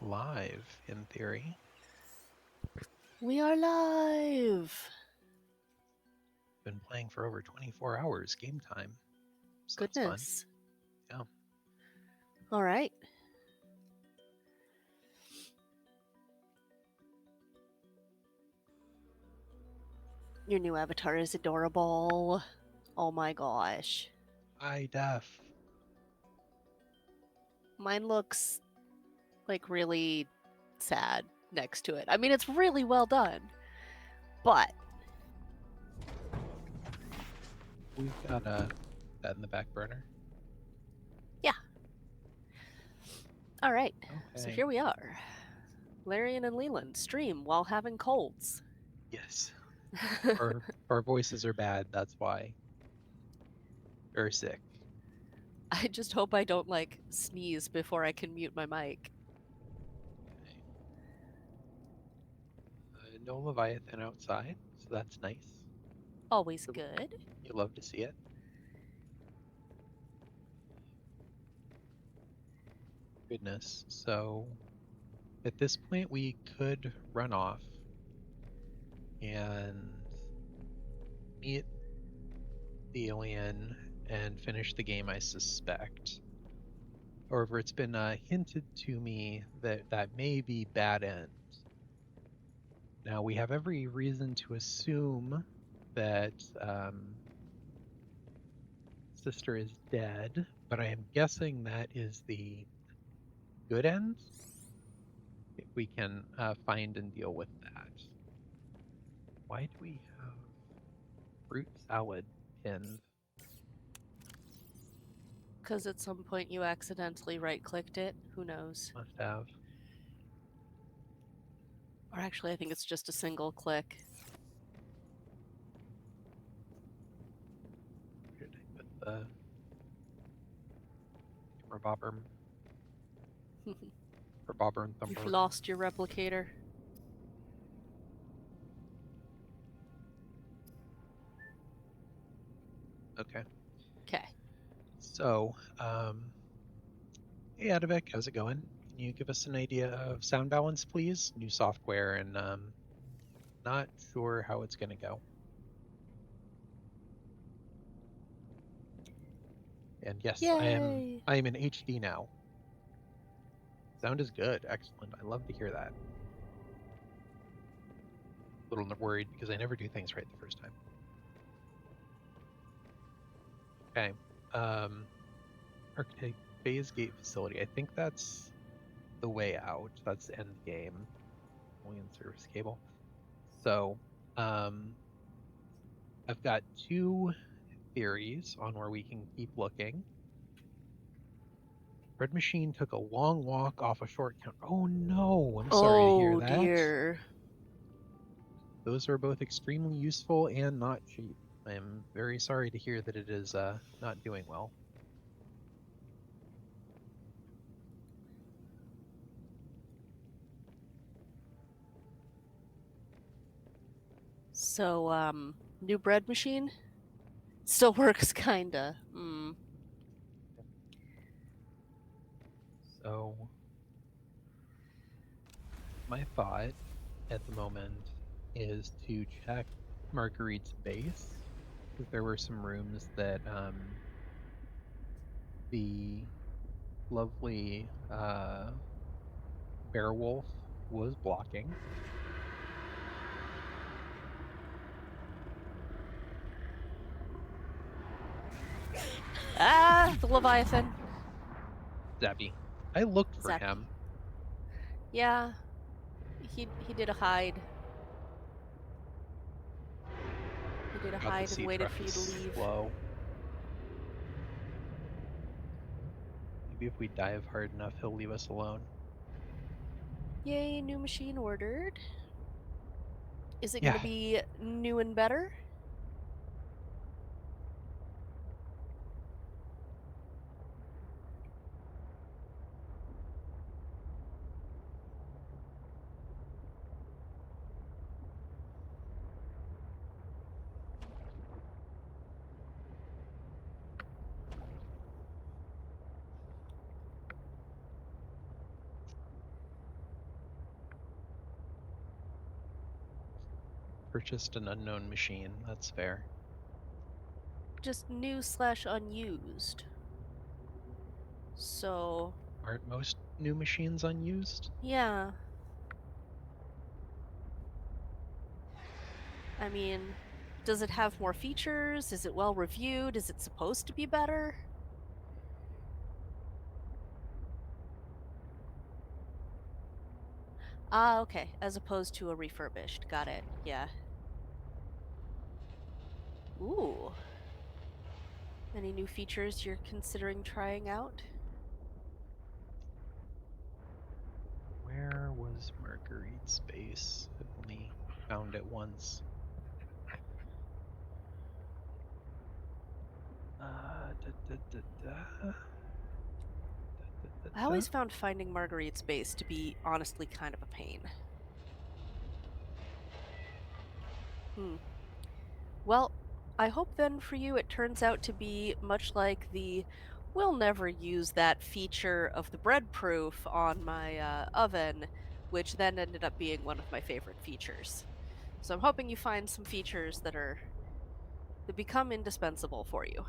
live in theory. We are live. Been playing for over 24 hours game time. So that's fun. Goodness. Yeah. All right. Your new avatar is adorable. Oh my gosh. High def. Mine looks like really sad next to it. I mean, it's really well done. But We've got that in the back burner. yeah. All right. So Okay. here we are. Larian and Leland stream while having colds. Yes. Our voices are bad, that's why. Or sick. I just hope I don't like sneeze before I can mute my mic. Okay. No Leviathan outside, so that's nice. Always good. You love to see it. Goodness. So at this point we could run off and meet the alien and finish the game, I suspect. However, it's been hinted to me that that may be bad end. Now, we have every reason to assume that Sister is dead, but I am guessing that is the good end, if we can find and deal with that. Why do we have fruit salad pinned? Because at some point you accidentally right clicked it. Who knows? Must have. Or actually, I think it's just a single click. Where did I put the timber bobber? Or bobber and You've thumper? lost your replicator. Okay. Okay. So, hey Adivik, how's it going? Can you give us an idea of sound balance, please? New software, and not sure how it's going to go. And yes, I am Yay! in HD now. Sound is good. Excellent. I love to hear that. A little worried because I never do things right the first time. Okay. Architect phase gate facility. I think that's the way out. That's end game. Only in service cable. So, I've got two theories on where we can keep looking. Red Machine took a long walk off a short count. Oh no, I'm sorry to hear Oh that. dear. Those are both extremely useful and not cheap. I am very sorry to hear that it is not doing well. So, new bread machine? Still works, kinda. So, my thought at the moment is to check Marguerite's base, because there were some rooms that the lovely Beowulf was blocking. Ah, the Leviathan. Zebby. I looked for Zappy. him. Yeah, he did a hide. He did a God, the hide and sea waited truck for you is to leave. slow. Maybe if we dive hard enough, he'll leave us alone. Yay, new machine ordered. Is it Yeah. gonna be new and better? Purchased an unknown machine. That's fair. Just new/unused. So, Aren't most new machines unused? yeah. I mean, does it have more features? Is it well reviewed? Is it supposed to be better? Ah, okay. As opposed to a refurbished. Got it. Yeah. Ooh. Any new features you're considering trying out? Where was Marguerite's base? I've only found it once. Da, da, da, da. Da, da, I da. always found finding Marguerite's base to be honestly kind of a pain. Hmm. Well, I hope then for you it turns out to be much like the we'll never use that feature of the bread proof on my oven, which then ended up being one of my favorite features. So I'm hoping you find some features that become indispensable for you,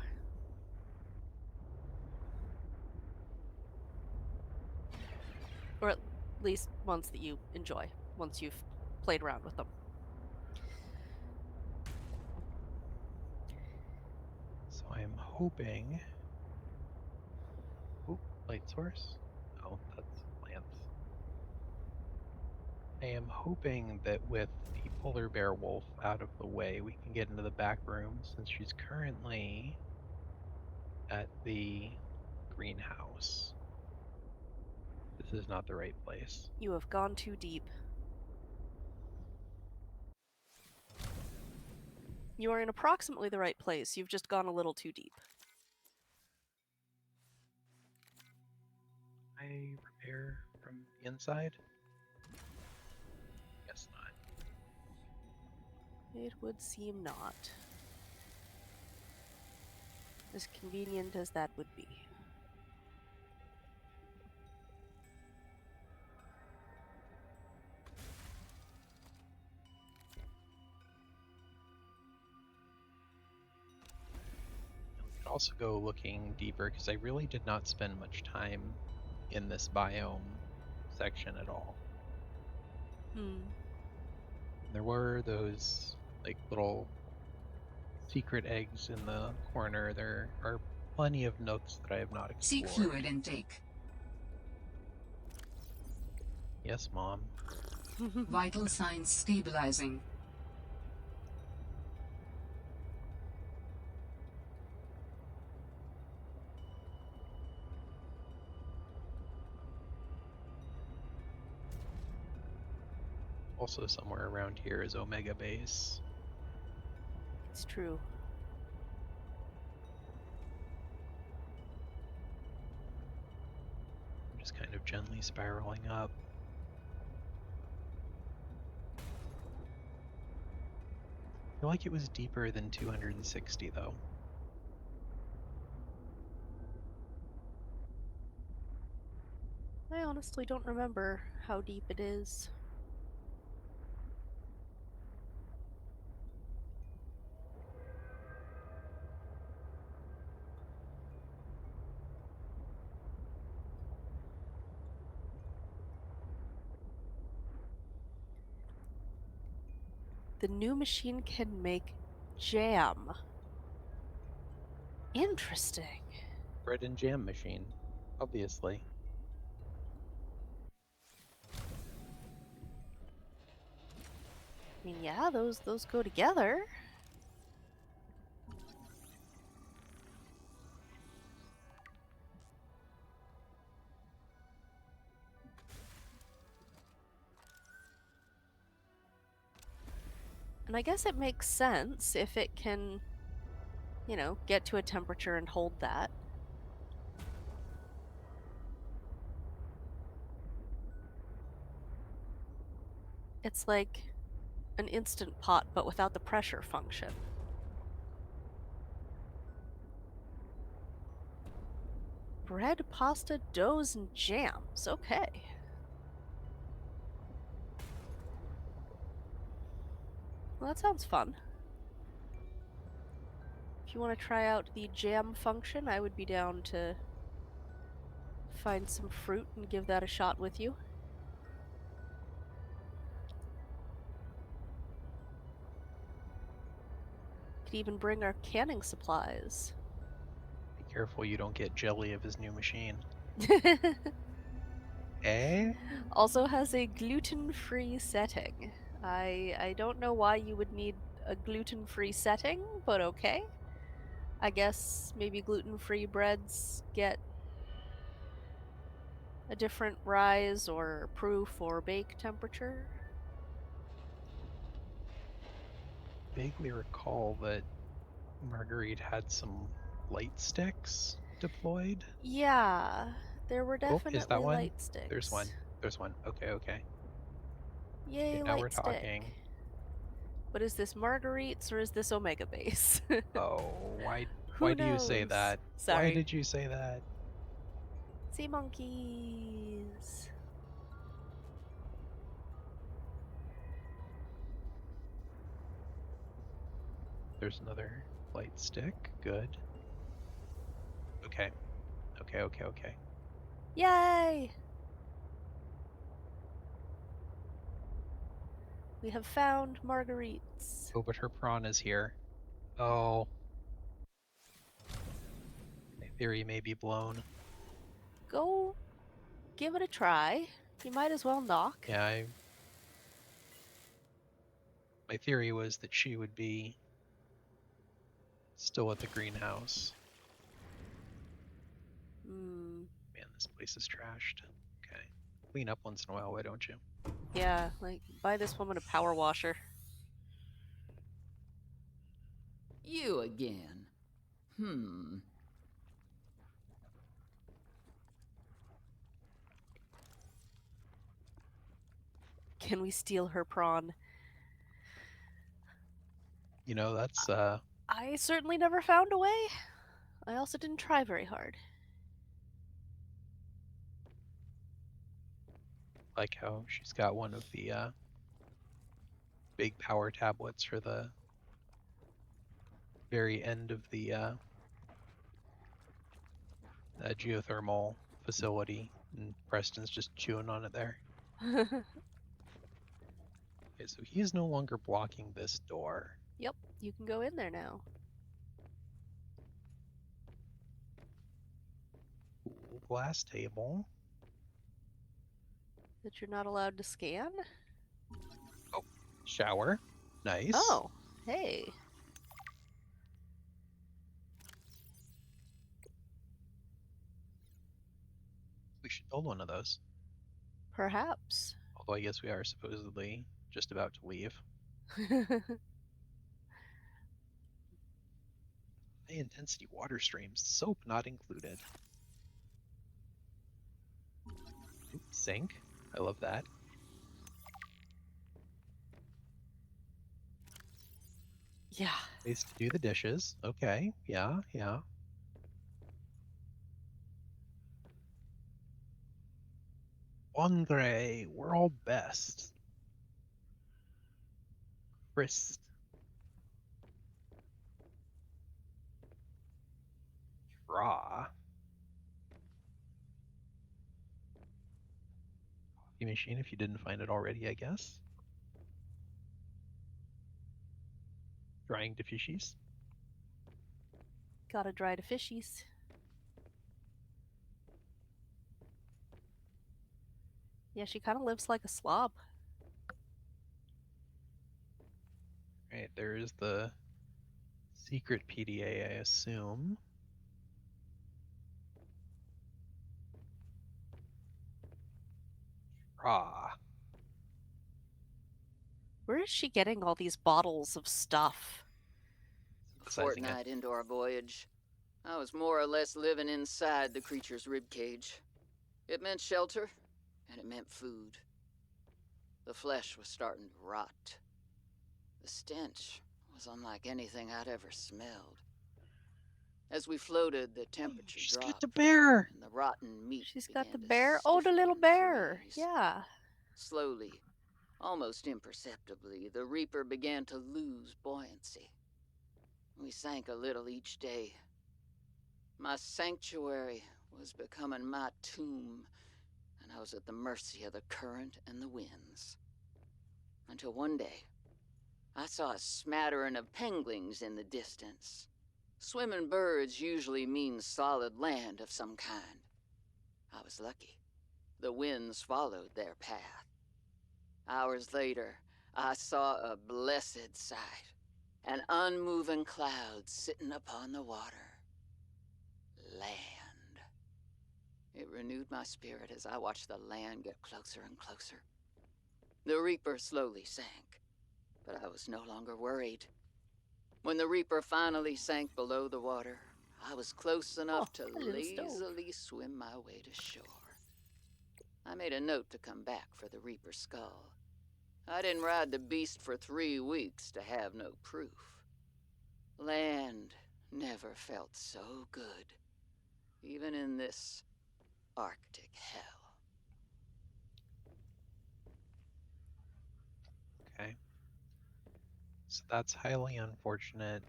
or at least ones that you enjoy once you've played around with them. So I am hoping. Oh, light source? Oh, that's plants. I am hoping that with the polar bear wolf out of the way, we can get into the back room since she's currently at the greenhouse. This is not the right place. You have gone too deep. You are in approximately the right place. You've just gone a little too deep. I repair from the inside? Guess not. It would seem not. As convenient as that would be. And we could also go looking deeper because I really did not spend much time in this biome section at all. Hmm. And there were those like little secret eggs in the corner. There are plenty of nooks that I have not Seek explored. fluid intake. Yes, Mom. Vital signs stabilizing. Also, somewhere around here is Omega Base. It's true. I'm just kind of gently spiraling up. I feel like it was deeper than 260, though. I honestly don't remember how deep it is. The new machine can make jam. Interesting. Bread and jam machine, obviously. I mean, yeah, those go together. And I guess it makes sense if it can, get to a temperature and hold that. It's like an instant pot, but without the pressure function. Bread, pasta, doughs, and jams. Okay. Well, that sounds fun. If you want to try out the jam function, I would be down to find some fruit and give that a shot with you. Could even bring our canning supplies. Be careful you don't get jelly of his new machine. Eh? Also has a gluten-free setting. I don't know why you would need a gluten-free setting, but okay. I guess maybe gluten-free breads get a different rise or proof or bake temperature. Vaguely recall that Marguerite had some light sticks deployed. Yeah, there were Oh, is that definitely one? light There's sticks. one. There's one. Okay, okay. Yay, Okay, now we're light stick. talking. But is this Marguerite's or is this Omega Base? Oh, why Who do you say knows? that? Why Sorry. did you say that? Sea monkeys. There's another light stick. Good. Okay. Okay, okay, okay. Yay! We have found Marguerite's. Oh, but her prawn is here. Oh, my theory may be blown. Go give it a try. You might as well knock. Yeah, my theory was that she would be still at the greenhouse. Hmm. Man, this place is trashed. Okay. Clean up once in a while, why don't you? Yeah, like buy this woman a power washer. You again. Hmm. Can we steal her prawn? You know, that's I certainly never found a way. I also didn't try very hard. like how she's got one of the big power tablets for the very end of the geothermal facility, and Preston's just chewing on it there. Okay, so he is no longer blocking this door. Yep, you can go in there now. Cool glass table. That you're not allowed to scan? Oh, shower. Nice. Oh, hey. We should build one of those. Perhaps. Although I guess we are supposedly just about to leave. High intensity water streams, soap not included. Oops, sink. I love that. Yeah. Place to do the dishes. Okay, yeah, yeah. Andre, world best. Chris. Raw. Coffee machine if you didn't find it already, I guess. Drying to fishies. Gotta dry to fishies. Yeah, she kind of lives like a slob. Right, there is the secret PDA, I assume. Raw. Where is she getting all these bottles of stuff? A Synthesizing it. fortnight into our voyage, I was more or less living inside the creature's ribcage. It meant shelter, and it meant food. The flesh was starting to rot. The stench was unlike anything I'd ever smelled. As we floated, the temperature She's got dropped, the bear. and the rotten meat She's got began the to bear. Oh, the stiffen little and bear. freeze. Yeah. Slowly, Almost imperceptibly, the Reaper began to lose buoyancy. We sank a little each day. My sanctuary was becoming my tomb, and I was at the mercy of the current and the winds. Until one day, I saw a smattering of penguins in the distance. Swimming birds usually mean solid land of some kind. I was lucky. The winds followed their path. Hours later, I saw a blessed sight. An unmoving cloud sitting upon the water. Land. It renewed my spirit as I watched the land get closer and closer. The Reaper slowly sank, but I was no longer worried. When the Reaper finally sank below the water, I was close enough Oh, to a little stove. lazily swim my way to shore. I made a note to come back for the Reaper skull. I didn't ride the beast for 3 weeks to have no proof. Land never felt so good, even in this Arctic hell. Okay. So that's highly unfortunate.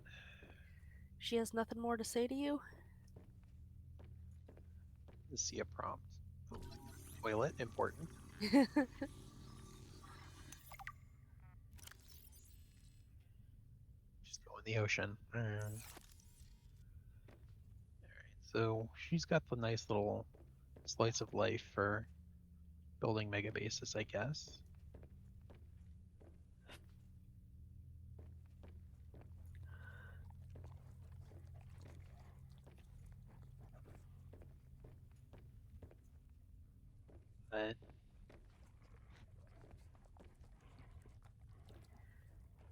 She has nothing more to say to you? To see a prompt. Toilet, important. Just go in the ocean. Alright, so she's got the nice little slice of life for building mega bases, I guess. But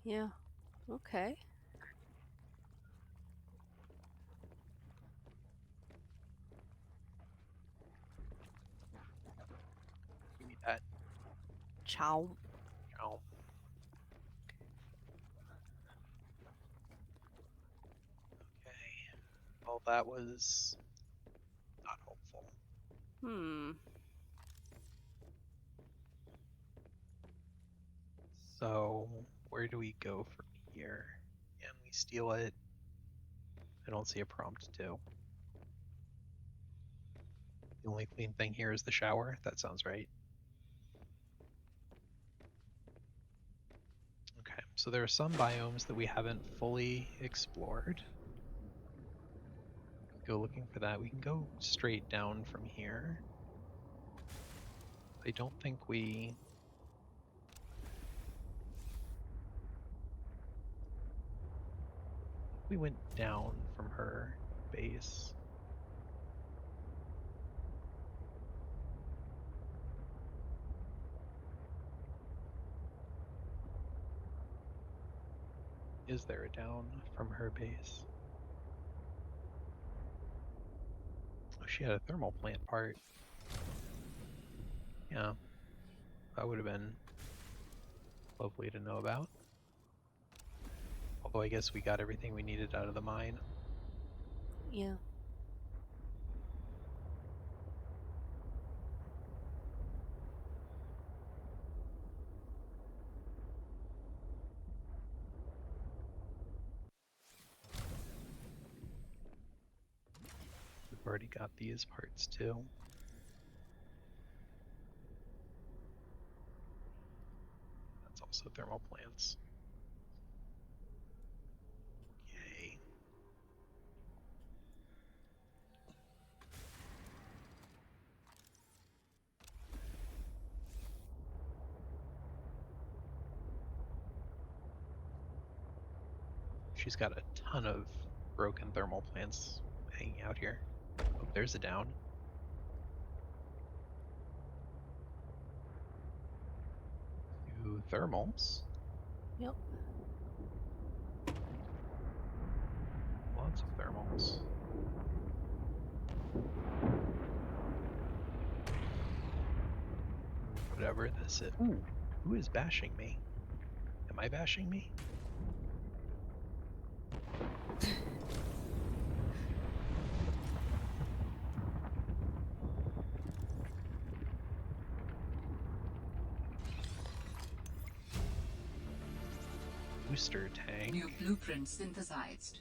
Yeah. Okay. give me that. Ciao. Oh. Okay. Well, that was not hopeful. Hmm. So, where do we go from here? Can we steal it? I don't see a prompt to. The only clean thing here is the shower. That sounds right. Okay, so there are some biomes that we haven't fully explored. Go looking for that. We can go straight down from here. I don't think we went down from her base. Is there a down from her base? Oh, she had a thermal plant part. Yeah, that would have been lovely to know about. Although I guess we got everything we needed out of the mine. Yeah. We've already got these parts too. That's also thermal plants. Yay. She's got a ton of broken thermal plants hanging out here. Oh, there's a down. Two thermals. Yep. Lots of thermals. Whatever this is. Ooh, who is bashing me? Am I bashing me? booster tank. New blueprint synthesized.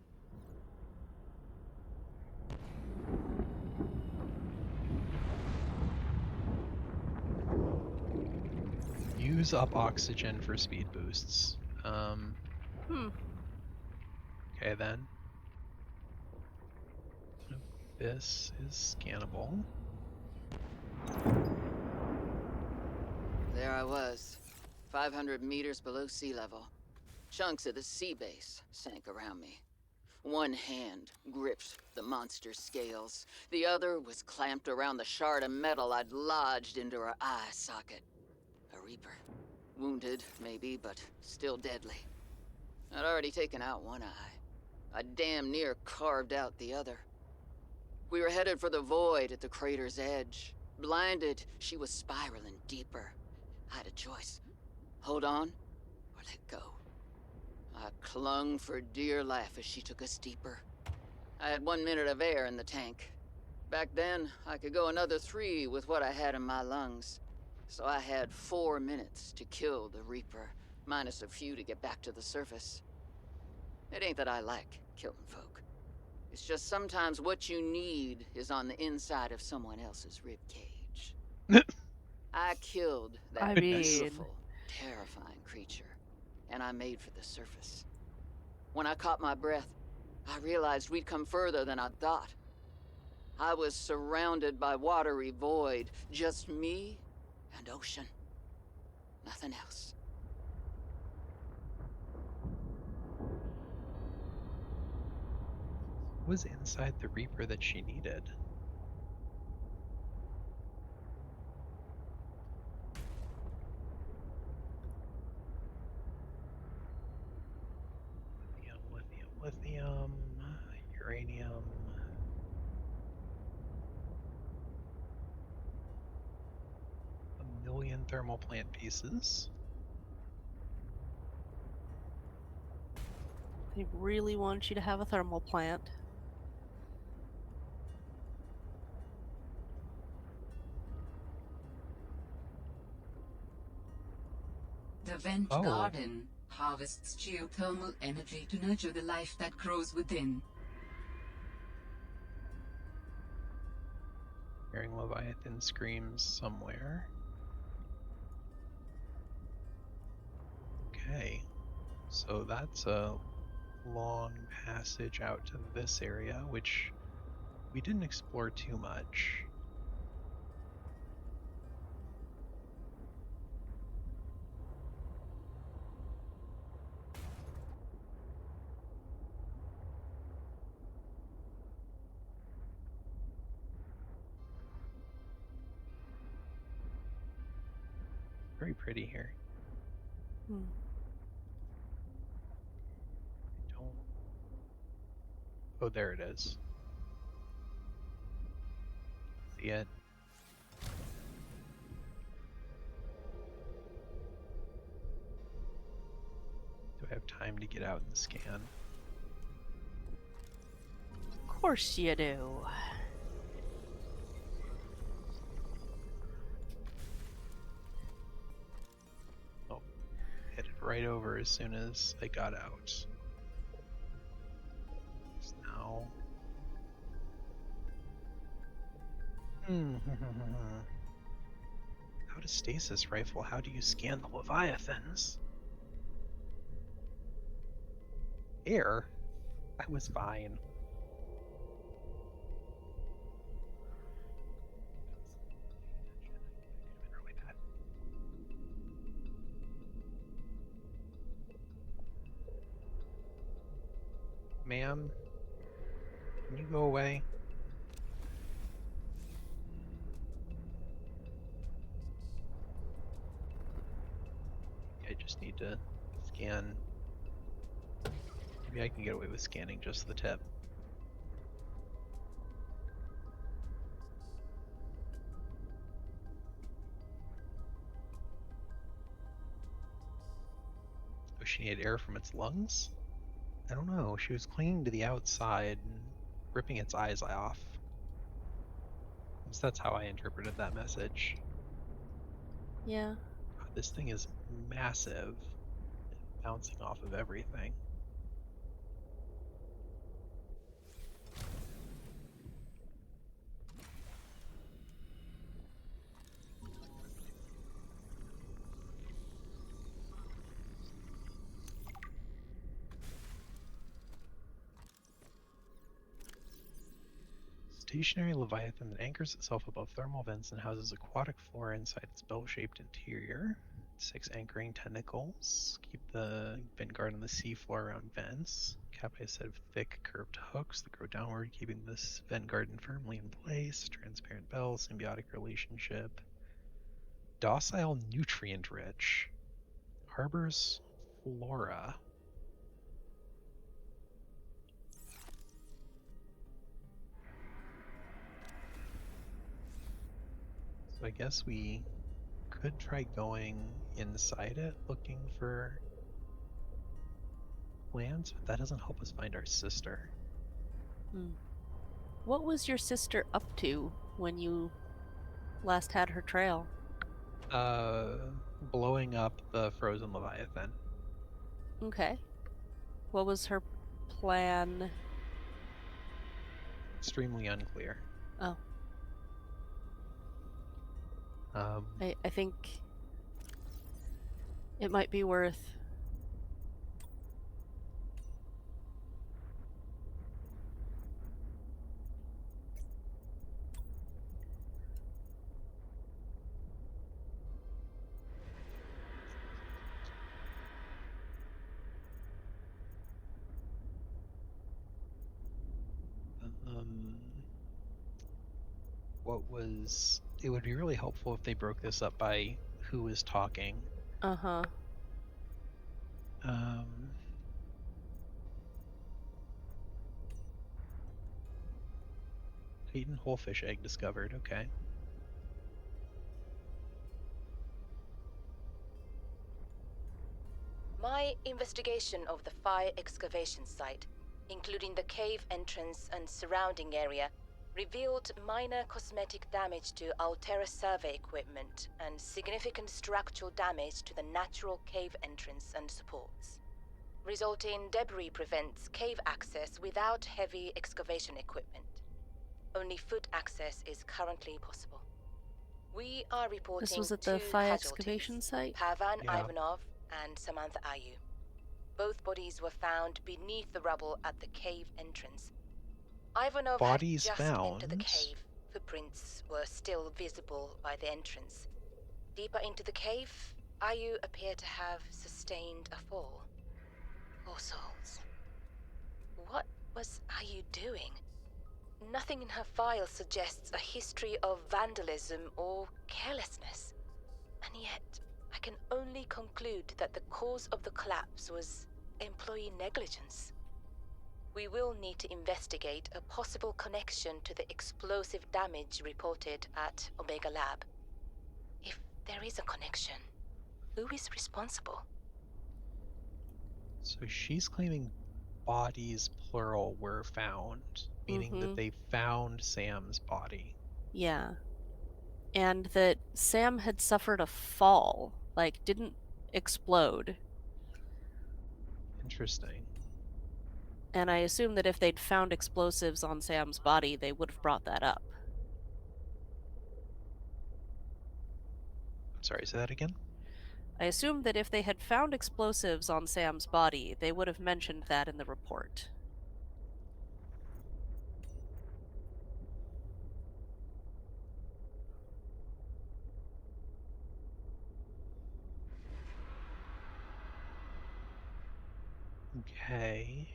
Use up oxygen for speed boosts. Okay then. This is scannable. There I was, 500 meters below sea level. Chunks of the sea base sank around me. One hand gripped the monster's scales. The other was clamped around the shard of metal I'd lodged into her eye socket. A reaper. Wounded, maybe, but still deadly. I'd already taken out one eye. I damn near carved out the other. We were headed for the void at the crater's edge. Blinded, she was spiraling deeper. I had a choice. Hold on, or let go. I clung for dear life as she took us deeper. I had 1 minute of air in the tank. Back then, I could go another 3 with what I had in my lungs. So I had 4 minutes to kill the Reaper, minus a few to get back to the surface. It ain't that I like killing folk. It's just sometimes what you need is on the inside of someone else's ribcage. I killed that I Goodness. mean, beautiful, terrifying creature, and I made for the surface. When I caught my breath, I realized we'd come further than I'd thought. I was surrounded by watery void, just me and ocean. Nothing else. What was inside the Reaper that she needed? Lithium, uranium. A million thermal plant pieces. they really want you to have a thermal plant. The vent Oh. garden harvests geothermal energy to nurture the life that grows within. Hearing Leviathan screams somewhere. Okay, so that's a long passage out to this area, which we didn't explore too much. Very pretty here. Hmm. Don't. Oh, there it is. See it? Do I have time to get out and scan? Of course you do. Oh, headed right over as soon as I got out. So now. How to stasis rifle? How do you scan the Leviathans? Air? I was fine. Ma'am, can you go away? I just need to scan. Maybe I can get away with scanning just the tip. Oh, she needed air from its lungs? I don't know. She was clinging to the outside and ripping its eyes off. At least that's how I interpreted that message. Yeah. God, this thing is massive. bouncing off of everything. Stationary leviathan that anchors itself above thermal vents and houses aquatic flora inside its bell-shaped interior. 6 anchoring tentacles keep the vent guard on the seafloor around vents. Capped by a set of thick, curved hooks that grow downward, keeping this vent garden firmly in place. Transparent bell, symbiotic relationship. Docile, nutrient-rich. Harbors flora. So I guess we could try going inside it looking for plants, but that doesn't help us find our sister. What was your sister up to when you last had her trail? Blowing up the frozen leviathan. Okay. What was her plan? Extremely unclear. Oh, Um, I think it might be worth um, it would be really helpful if they broke this up by who was talking. Uh-huh. Um, Titan wholefish egg discovered. Okay. My investigation of the fire excavation site, including the cave entrance and surrounding area, revealed minor cosmetic damage to Altera survey equipment and significant structural damage to the natural cave entrance and supports. Resulting debris prevents cave access without heavy excavation equipment. Only foot access is currently possible. We are reporting This was at two the fire casualties, excavation site? Pavan Yeah. Ivanov and Samantha Ayu. Both bodies were found beneath the rubble at the cave entrance. Ivanov Bodies had just found? entered the cave. Footprints were still visible by the entrance. Deeper into the cave, Ayu appeared to have sustained a fall. Poor souls. What was Ayu doing? Nothing in her file suggests a history of vandalism or carelessness. And yet, I can only conclude that the cause of the collapse was employee negligence. We will need to investigate a possible connection to the explosive damage reported at Omega Lab. If there is a connection, who is responsible? So she's claiming bodies, plural, were found, meaning that they found Sam's body. Yeah. And that Sam had suffered a fall, like didn't explode. Interesting. And I assume that if they'd found explosives on Sam's body, they would have brought that up. I'm sorry, say that again? I assume that if they had found explosives on Sam's body, they would have mentioned that in the report. Okay.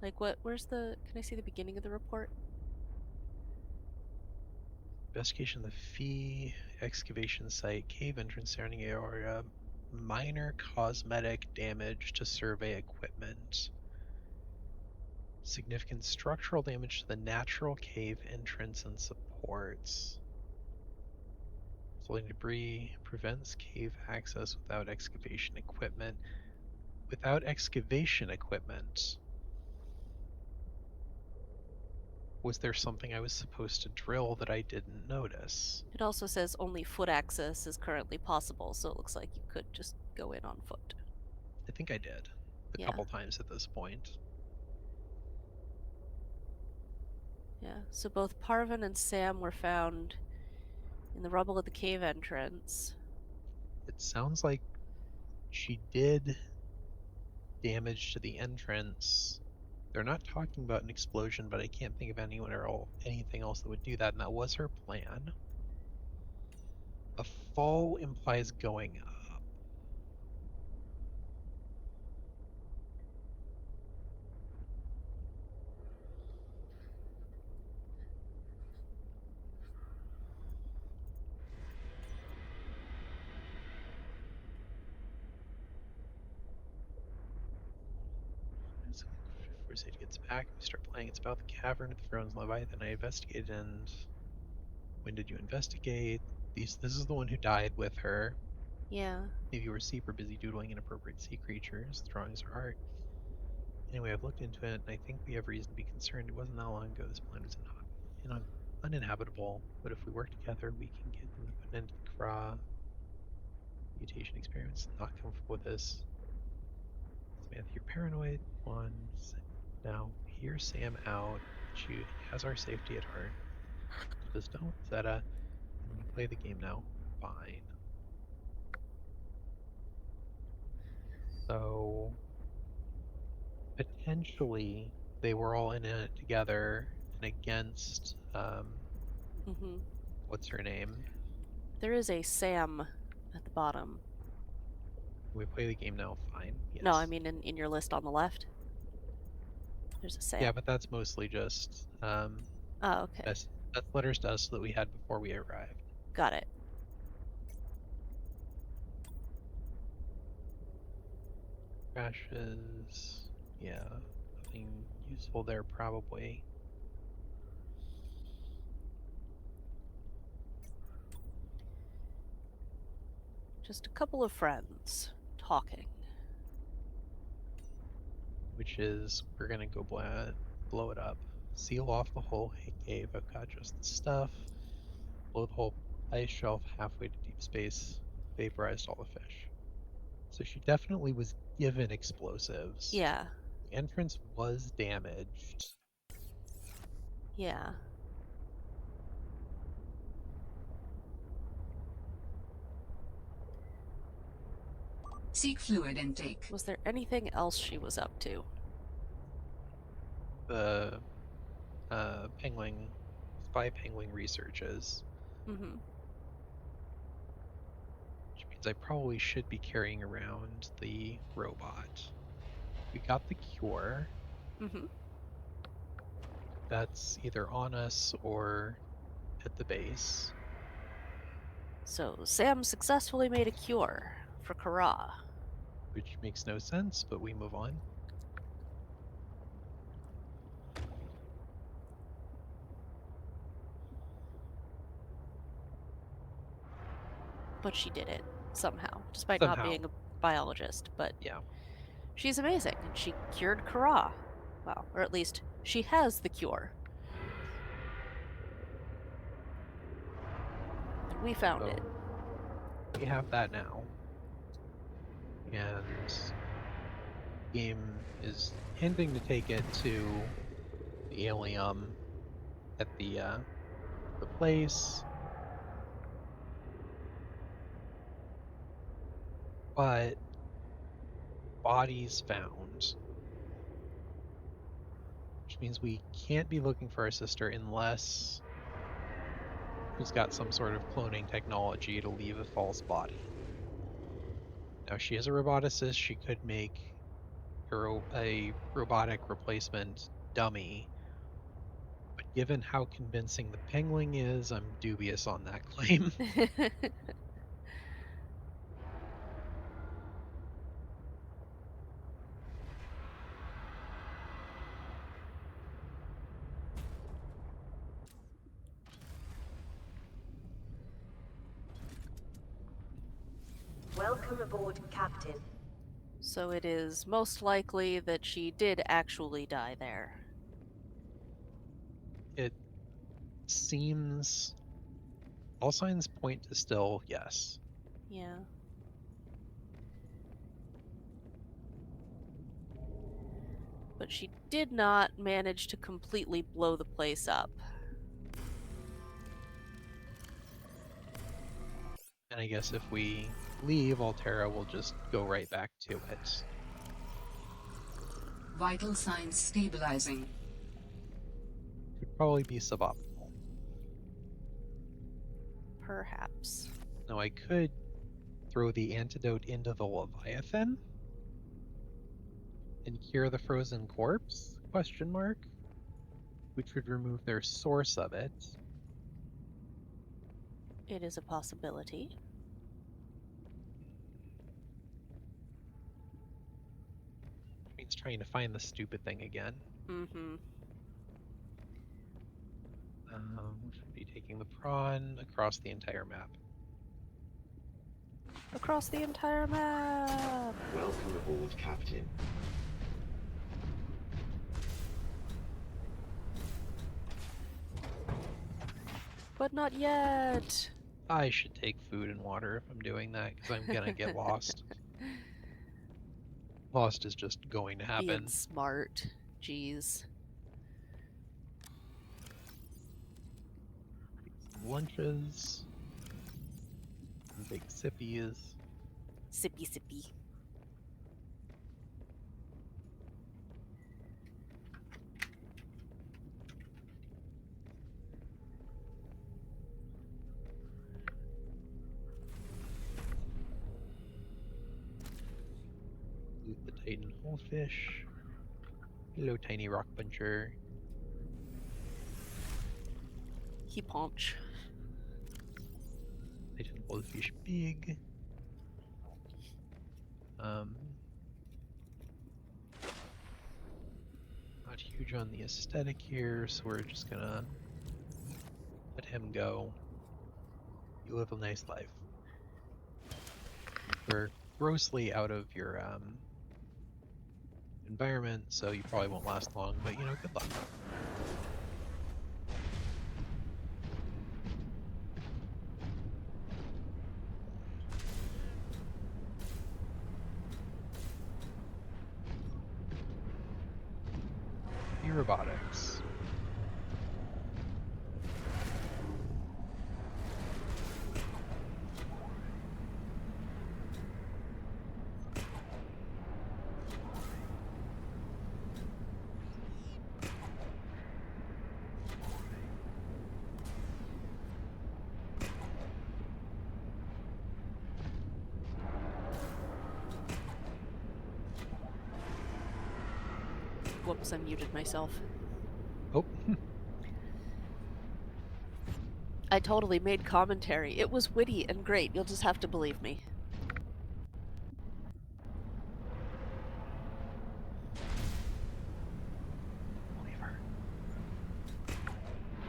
Like what? Where's the... Can I see the beginning of the report? Investigation of the fee, excavation site, cave entrance surrounding area, minor cosmetic damage to survey equipment, significant structural damage to the natural cave entrance and supports. Floating debris prevents cave access without excavation equipment. Without excavation equipment, was there something I was supposed to drill that I didn't notice? It also says only foot access is currently possible, so it looks like you could just go in on foot. I think I did a Yeah. couple times at this point. Yeah. So both Parvin and Sam were found in the rubble of the cave entrance. It sounds like she did damage to the entrance. They're not talking about an explosion, but I can't think of anything else that would do that, and that was her plan. A fall implies going up. Before Sage gets back, we start playing. It's about the cavern with the Thrones Leviathan. I investigated, and when did you investigate? This is the one who died with her. Yeah. Maybe you were super busy doodling inappropriate sea creatures. The drawings are art. Anyway, I've looked into it, and I think we have reason to be concerned. It wasn't that long ago this planet was uninhabitable, but if we work together, we can get them to put an end to the Kra mutation experiments. Not comfortable with this. Samantha, you're paranoid. One. Now, hear Sam out. She has our safety at heart. Just don't, Zeta. And we play the game now. Fine. So, potentially, they were all in it together and against, Mm-hmm. what's her name? There is a Sam at the bottom. We play the game now. Fine. No, I Yes. mean in your list on the left. There's a Sam. Yeah, but that's mostly just Oh, okay. that's letters to us that we had before we arrived. Got it. Crashes. Yeah, nothing useful there probably. Just a couple of friends talking. Which is we're gonna go blow it up, seal off the whole cave. I've got just the stuff. Blow the whole ice shelf halfway to deep space. Vaporized all the fish. So she definitely was given explosives. Yeah. The entrance was damaged. Yeah. Seek fluid intake. Was there anything else she was up to? The penguin spy penguin researches, Mm-hmm. which means I probably should be carrying around the robot. We got the cure. Mm-hmm. That's either on us or at the base. So Sam successfully made a cure for Kara. Which makes no sense, but we move on. But she did it somehow, despite not Somehow. being a biologist. But Yeah. she's amazing, and she cured Kara. Well, or at least she has the cure. And we found it. We have that now. And the game is hinting to take it to the Allium at the place. But bodies found. Which means we can't be looking for our sister unless she's got some sort of cloning technology to leave a false body. Now, she is a roboticist. She could make a robotic replacement dummy. But given how convincing the penguin is, I'm dubious on that claim. Welcome aboard, Captain. So it is most likely that she did actually die there. It seems all signs point to still yes. Yeah. But she did not manage to completely blow the place up. And I guess if we leave, Altera will just go right back to it. Vital signs stabilizing. Could probably be suboptimal. Perhaps. Now I could throw the antidote into the Leviathan and cure the frozen corpse? Question mark. Which would remove their source of it. It is a possibility. Means trying to find the stupid thing again. Mm-hmm. Should be taking the prawn across the entire map. Across the entire map! Welcome aboard, Captain. But not yet! I should take food and water if I'm doing that, because I'm gonna get lost. Lost is just going to happen. Being smart. Jeez. Some lunches. Some big sippies. Sippy sippy. Loot the Titan Hullfish. Hello, tiny rock puncher. He punch. Titan Hullfish big. Not huge on the aesthetic here, so we're just gonna let him go. You live a nice life. We're grossly out of your environment, so you probably won't last long, but you know, good luck. Robotics. Whoops, I muted myself. Oh. I totally made commentary. It was witty and great. You'll just have to believe me.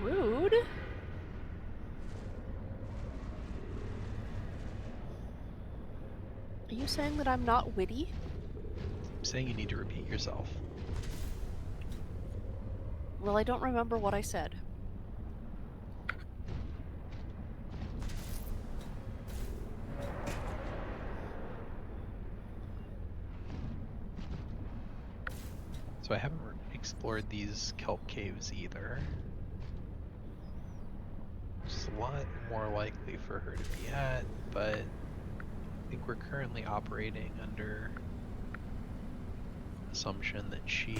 Rude. Are you saying that I'm not witty? I'm saying you need to repeat yourself. Well, I don't remember what I said. So I haven't explored these kelp caves either. It's a lot more likely for her to be at, but I think we're currently operating under assumption that she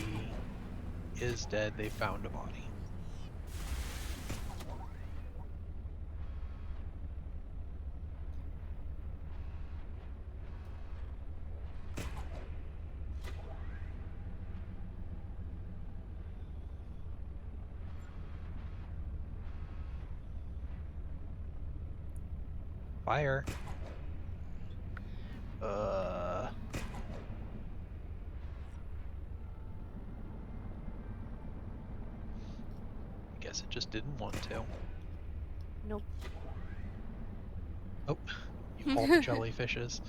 is dead. They found a body. Fire. I guess it just didn't want to. Nope. Oh, you all the jellyfishes.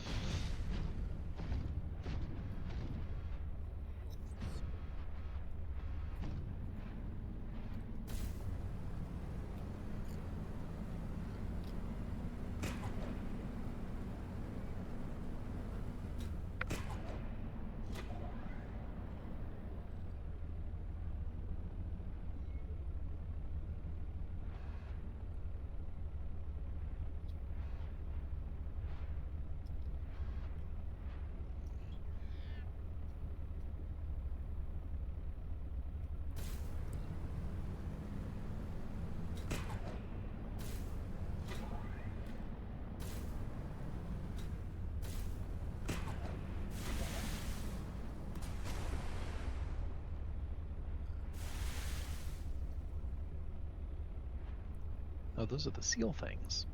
those are the seal things.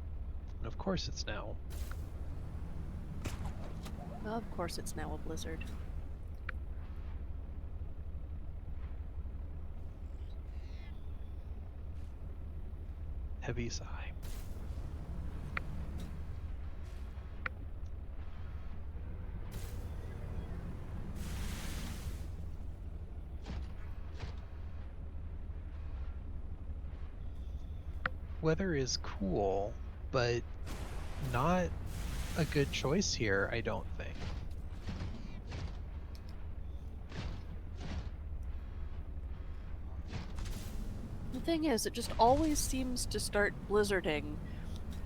And of course it's now. Of course, it's now a blizzard. Heavy sigh. Weather is cool, but not a good choice here, I don't think. The thing is, it just always seems to start blizzarding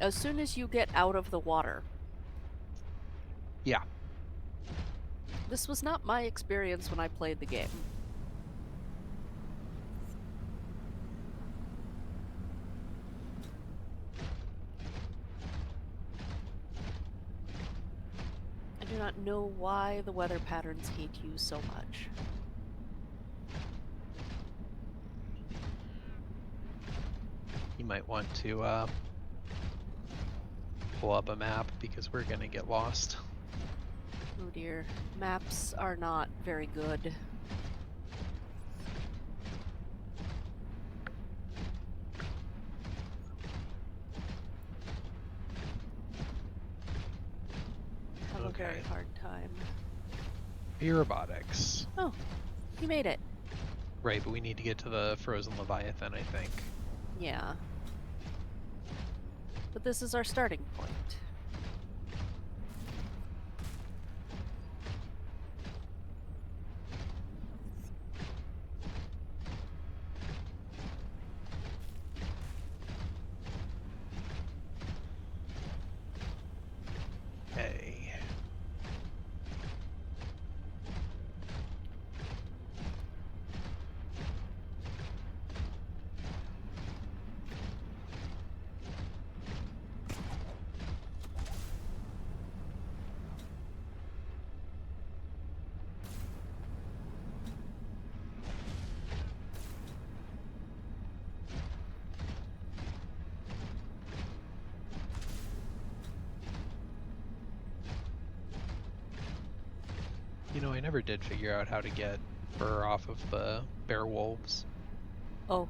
as soon as you get out of the water. Yeah. This was not my experience when I played the game. I do not know why the weather patterns hate you so much. You might want to pull up a map because we're gonna get lost. Oh dear, maps are not very good. Have a very Okay. hard time. Robotics. Oh, you made it. Right, but we need to get to the frozen Leviathan, I think. Yeah. But this is our starting point. Okay. You know, I never did figure out how to get fur off of the bear wolves. Oh.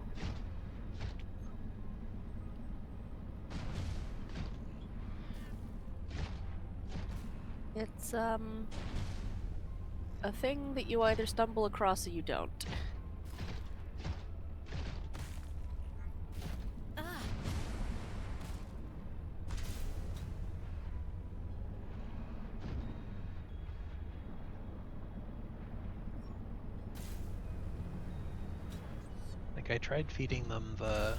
It's, a thing that you either stumble across or you don't. Like, I tried feeding them the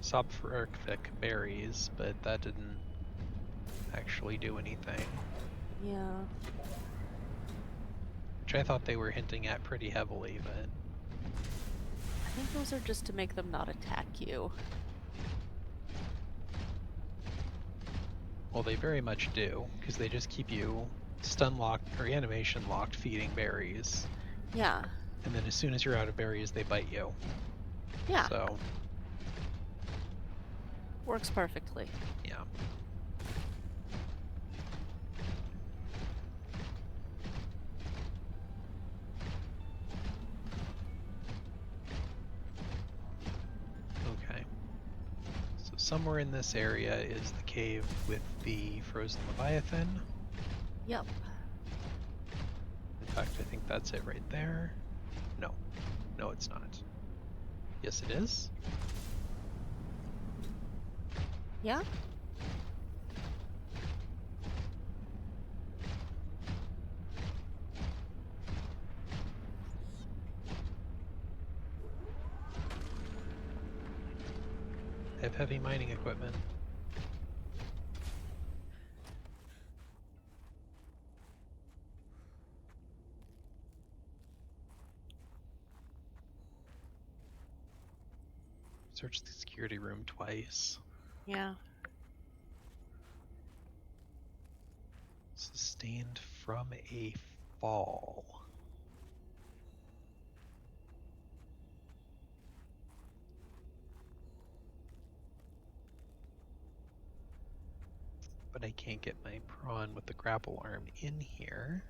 Subnautica berries, but that didn't actually do anything. Yeah. Which I thought they were hinting at pretty heavily, but I think those are just to make them not attack you. well, they very much do, because they just keep you stun locked or animation locked feeding berries. Yeah. And then as soon as you're out of berries, they bite you. Yeah. So, Works perfectly. yeah. Okay. So somewhere in this area is the cave with the frozen Leviathan. Yep. In fact, I think that's it right there. No. No, it's not. Yes, it is. Yeah? I have heavy mining equipment. Search the security room twice. Yeah. Sustained from a fall. but I can't get my prawn with the grapple arm in here.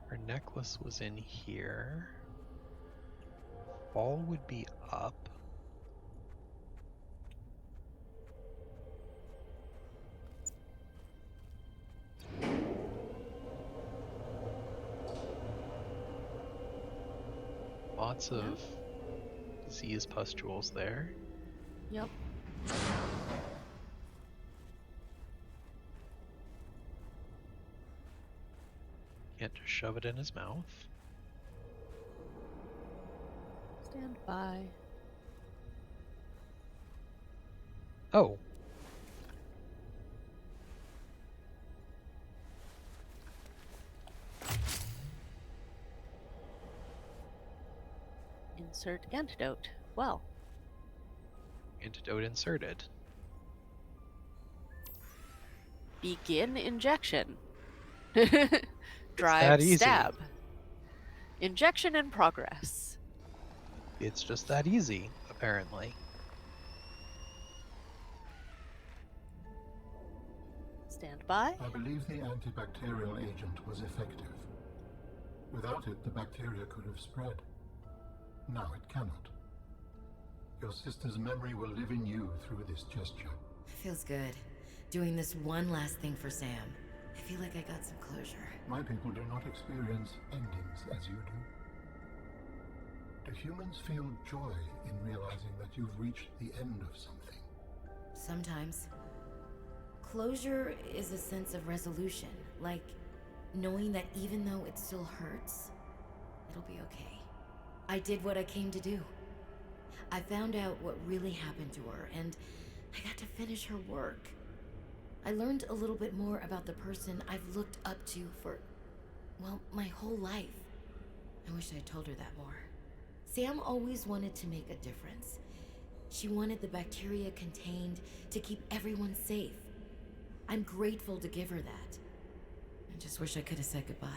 Her necklace was in here. Ball would be up. Lots of disease pustules there. Yep. Can't just shove it in his mouth. Stand by. Oh. Insert antidote. Well, Antidote inserted. begin injection. that Drive easy. stab. Injection in progress. It's just that easy, apparently. Stand by. I believe the antibacterial agent was effective. Without it, the bacteria could have spread. Now it cannot. Your sister's memory will live in you through this gesture. Feels good. Doing this one last thing for Sam. I feel like I got some closure. My people do not experience endings as you do. Do humans feel joy in realizing that you've reached the end of something? Sometimes. Closure is a sense of resolution, like knowing that even though it still hurts, it'll be okay. I did what I came to do. I found out what really happened to her, and I got to finish her work. I learned a little bit more about the person I've looked up to for, well, my whole life. I wish I'd told her that more. Sam always wanted to make a difference. She wanted the bacteria contained to keep everyone safe. I'm grateful to give her that. I just wish I could have said goodbye.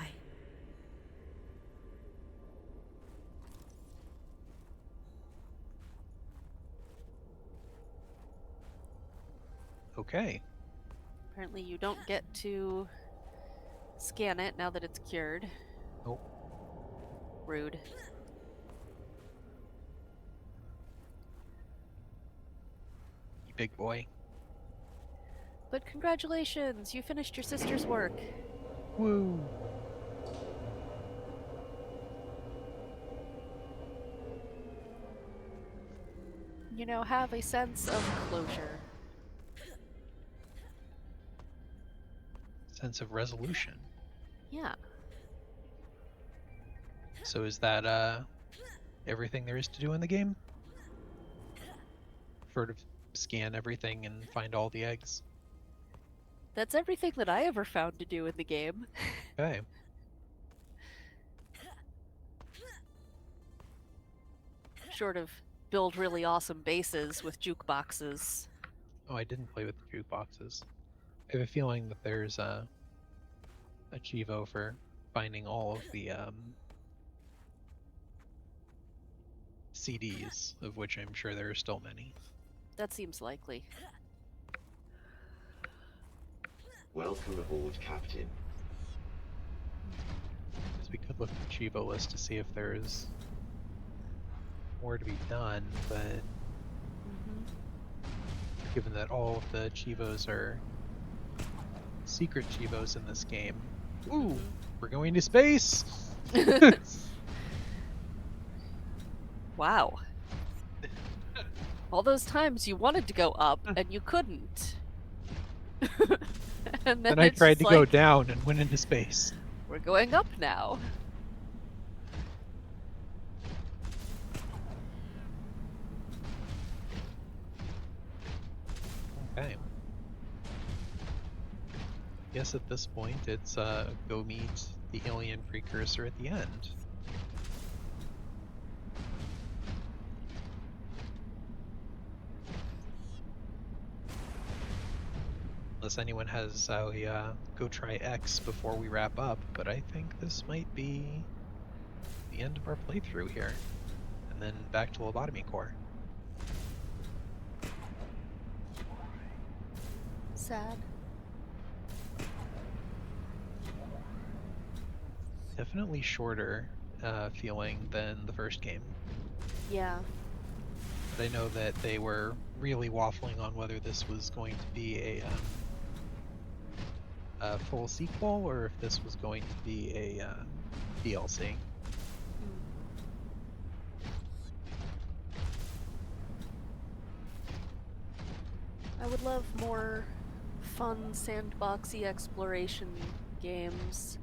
Okay. Apparently you don't get to scan it now that it's cured. Nope. Rude. You big boy. But congratulations, you finished your sister's work. Woo. You now have a sense of closure. Sense of resolution. Yeah. So is that everything there is to do in the game? Sort of scan everything and find all the eggs. That's everything that I ever found to do in the game. Okay. Short of build really awesome bases with jukeboxes. Oh, I didn't play with the jukeboxes. I have a feeling that there's a Chivo for finding all of the CDs, of which I'm sure there are still many. That seems likely. Welcome aboard, Captain. Because we could look at the Chivo list to see if there's more to be done, but given that all of the Chivos are secret Chivos in this game, ooh, we're going to space! Wow. All those times you wanted to go up and you couldn't. And Then I it's tried to just go like, down and went into space. we're going up now. Okay. Guess at this point it's go meet the alien precursor at the end. Unless anyone has go try X before we wrap up, but I think this might be the end of our playthrough here. And then back to Lobotomy Core. Sad. Definitely shorter feeling than the first game. Yeah. But I know that they were really waffling on whether this was going to be a full sequel or if this was going to be a DLC. I would love more fun sandboxy exploration games.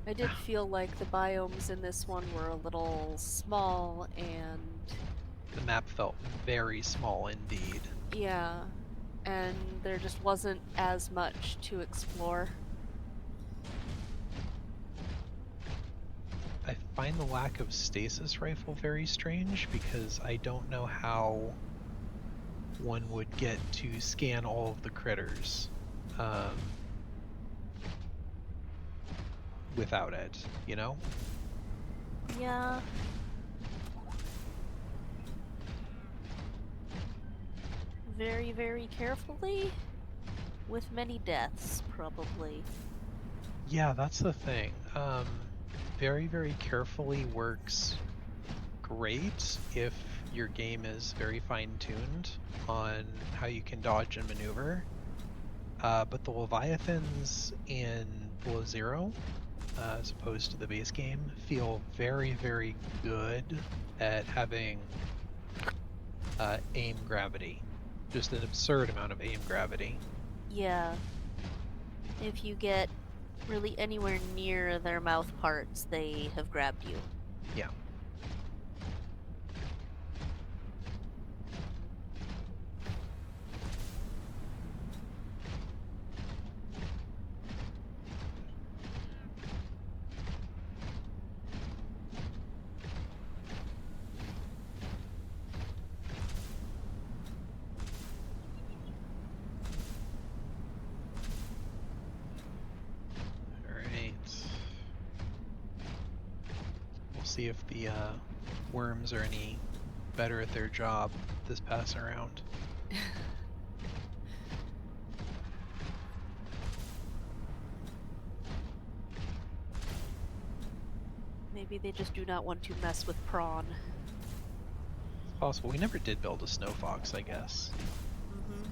I did feel like the biomes in this one were a little small and The map felt very small indeed. yeah, and there just wasn't as much to explore. I find the lack of stasis rifle very strange because I don't know how one would get to scan all of the critters without it, you know? Yeah. Very, very carefully, with many deaths, probably. Yeah, that's the thing. Very, very carefully works great if your game is very fine-tuned on how you can dodge and maneuver. But the Leviathans in Below Zero, as opposed to the base game, feel very, very good at having aim gravity. Just an absurd amount of aim gravity. Yeah. If you get really anywhere near their mouth parts, they have grabbed you. Yeah. See if the worms are any better at their job this pass around. Maybe they just do not want to mess with prawn. It's possible. We never did build a snow fox, I guess. Mm-hmm.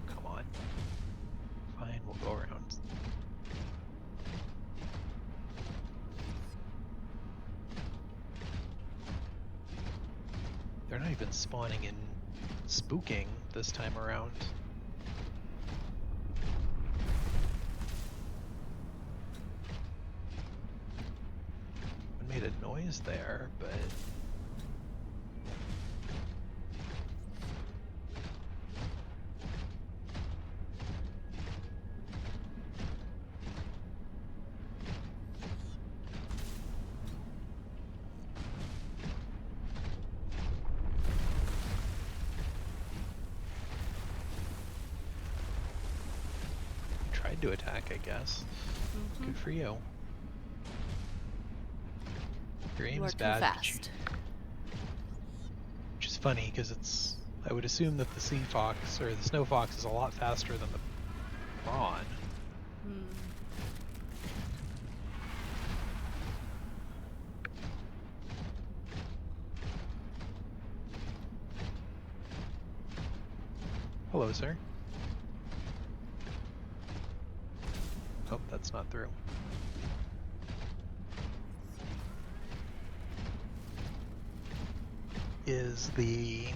Come on. Fine, we'll go around. They're not even spawning in spooking this time around. It made a noise there, but tried to attack, I guess. Mm-hmm. Good for you. Your aim You are is too bad, fast. which is funny because it's. I would assume that the sea fox or the snow fox is a lot faster than the prawn. Hmm. Hello, sir. Oh, that's not through. Is the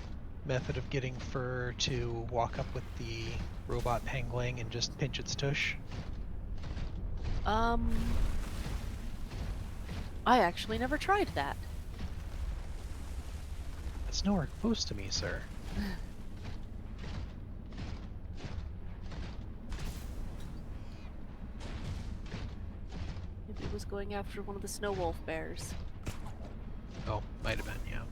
method of getting fur to walk up with the robot pangling and just pinch its tush? I actually never tried that. That's nowhere close to me, sir. Maybe it was going after one of the snow wolf bears. Oh, might have been, yeah.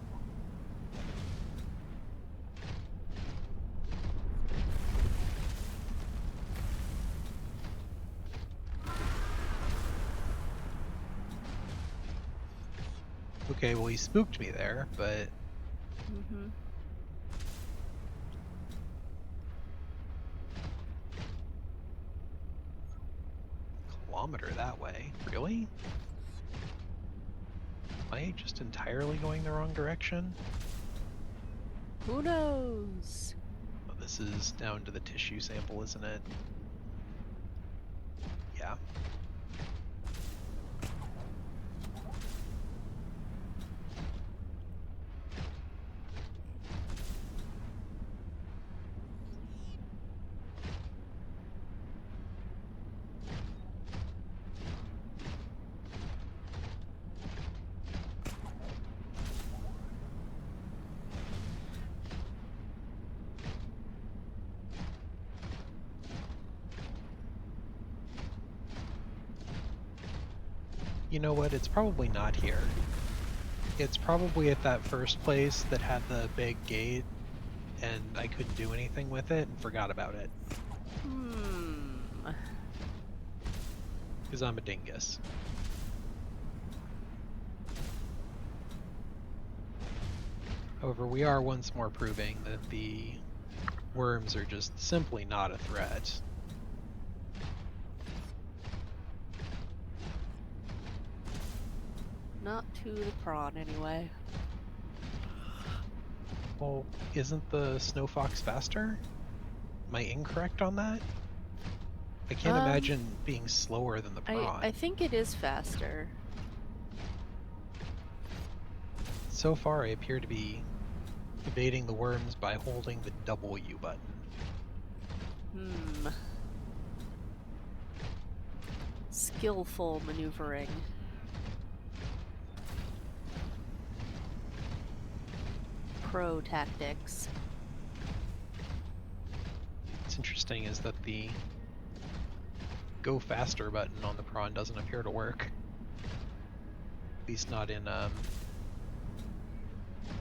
Okay, well, he spooked me there, but Mm-hmm. kilometer that way. Really? Am I just entirely going the wrong direction? Who knows? Oh, this is down to the tissue sample, isn't it? Yeah. You know what? It's probably not here. It's probably at that first place that had the big gate, and I couldn't do anything with it and forgot about it. Because I'm a dingus. However, we are once more proving that the worms are just simply not a threat. Not to the prawn, anyway. Well, isn't the snow fox faster? Am I incorrect on that? I can't imagine being slower than the prawn. I think it is faster. So far, I appear to be evading the worms by holding the W button. Skillful maneuvering. Pro tactics. What's interesting is that the go faster button on the prawn doesn't appear to work. At least not in not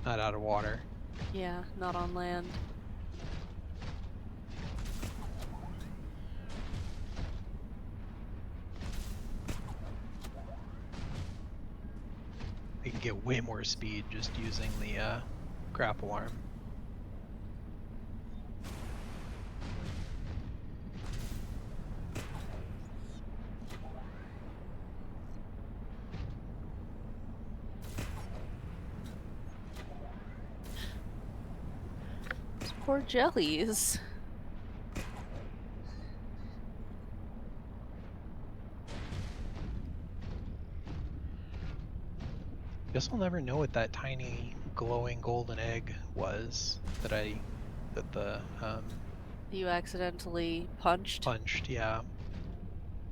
out of water. Yeah, not on land. I can get way more speed just using the grapple arm. Those poor jellies. Guess I'll never know what that tiny glowing golden egg was that the You accidentally punched? punched. Yeah,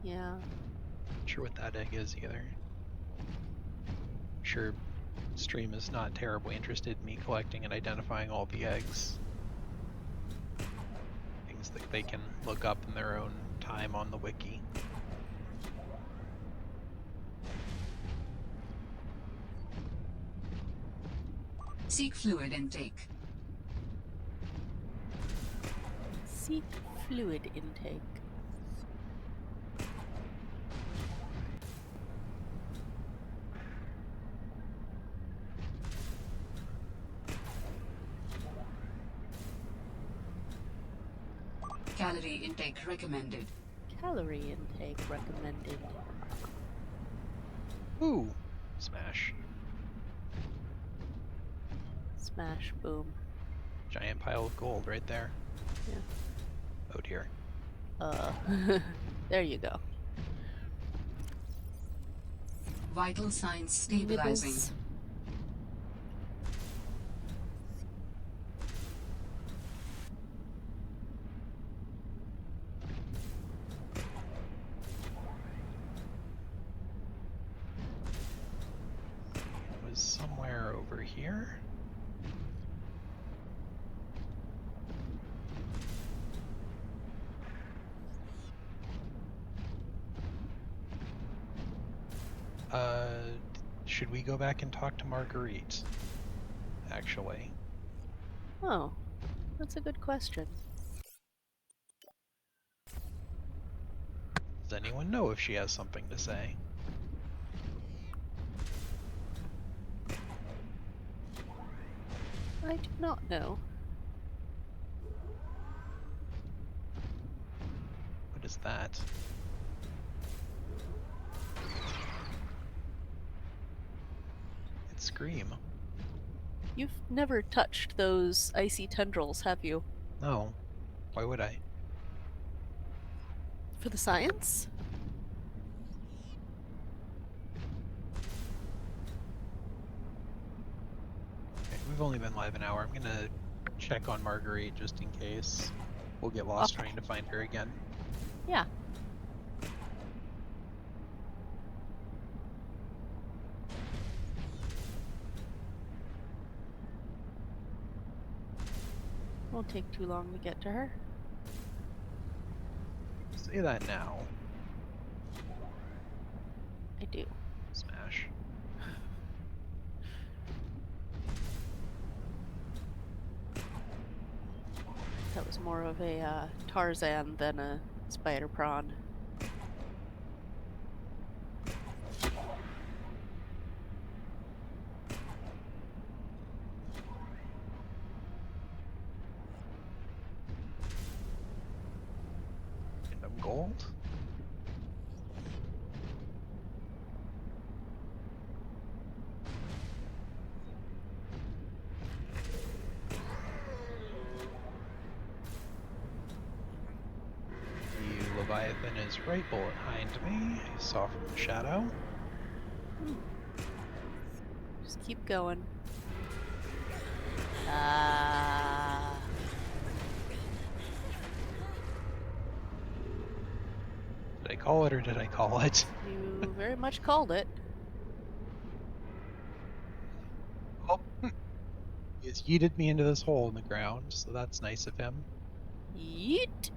Yeah. not sure what that egg is either. Sure, stream is not terribly interested in me collecting and identifying all the eggs. Things that they can look up in their own time on the wiki. Seek fluid intake. Seek fluid intake. Calorie intake recommended. Calorie intake recommended. Ooh, smash. Smash, boom. Giant pile of gold right there. Yeah. Oh dear. There you go. Vital signs stabilizing. Nibbles. It was somewhere over here. Should we go back and talk to Marguerite? Actually. Oh, that's a good question. Does anyone know if she has something to say? I do not know. What is that? It's Scream. You've never touched those icy tendrils, have you? No. Why would I? For the science? Okay, we've only been live an hour. I'm gonna check on Marguerite just in case we'll get lost Okay. trying to find her again. Yeah. Won't take too long to get to her. Say that now. I do. Smash. That was more of a Tarzan than a spider prawn. Random gold. The Leviathan is right behind me. I saw from the shadow. Just keep going. Ah. Did I call it or did I call it? You very much called it. Oh, he has yeeted me into this hole in the ground, so that's nice of him. Yeet.